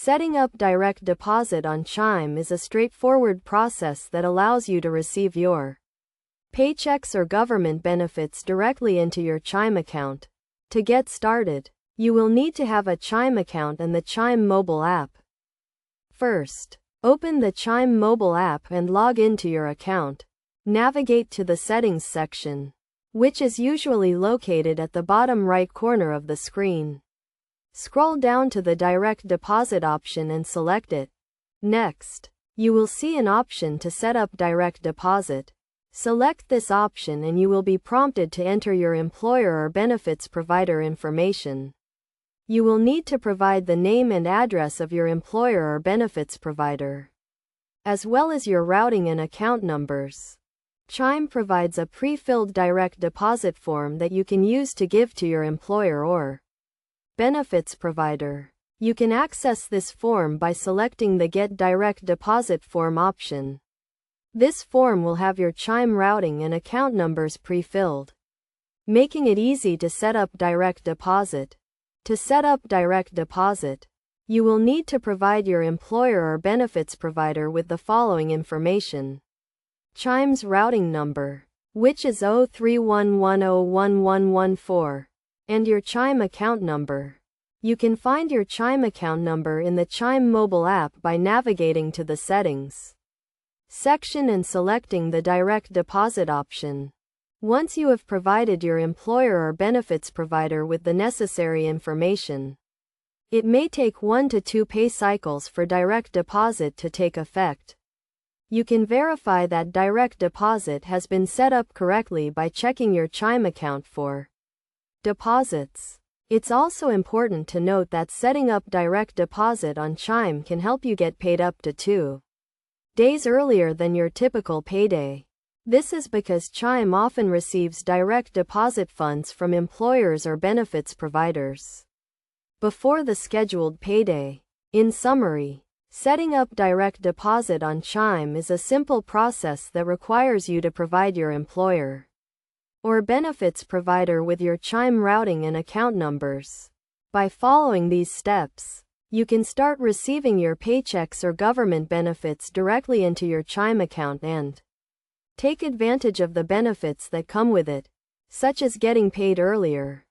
Setting up direct deposit on Chime is a straightforward process that allows you to receive your paychecks or government benefits directly into your Chime account. To get started, you will need to have a Chime account and the Chime mobile app. First, open the Chime mobile app and log into your account. Navigate to the Settings section, which is usually located at the bottom right corner of the screen. Scroll down to the Direct Deposit option and select it. Next, you will see an option to set up direct deposit. Select this option and you will be prompted to enter your employer or benefits provider information. You will need to provide the name and address of your employer or benefits provider, as well as your routing and account numbers. Chime provides a pre-filled direct deposit form that you can use to give to your employer or benefits provider. You can access this form by selecting the Get Direct Deposit Form option. This form will have your Chime routing and account numbers pre-filled, making it easy to set up direct deposit. To set up direct deposit, you will need to provide your employer or benefits provider with the following information: Chime's routing number, which is 0311011114, and your Chime account number. You can find your Chime account number in the Chime mobile app by navigating to the Settings section and selecting the Direct Deposit option. Once you have provided your employer or benefits provider with the necessary information, it may take 1 to 2 pay cycles for direct deposit to take effect. You can verify that direct deposit has been set up correctly by checking your Chime account for deposits. It's also important to note that setting up direct deposit on Chime can help you get paid up to 2 days earlier than your typical payday. This is because Chime often receives direct deposit funds from employers or benefits providers before the scheduled payday. In summary, setting up direct deposit on Chime is a simple process that requires you to provide your employer or benefits provider with your Chime routing and account numbers. By following these steps, you can start receiving your paychecks or government benefits directly into your Chime account and take advantage of the benefits that come with it, such as getting paid earlier.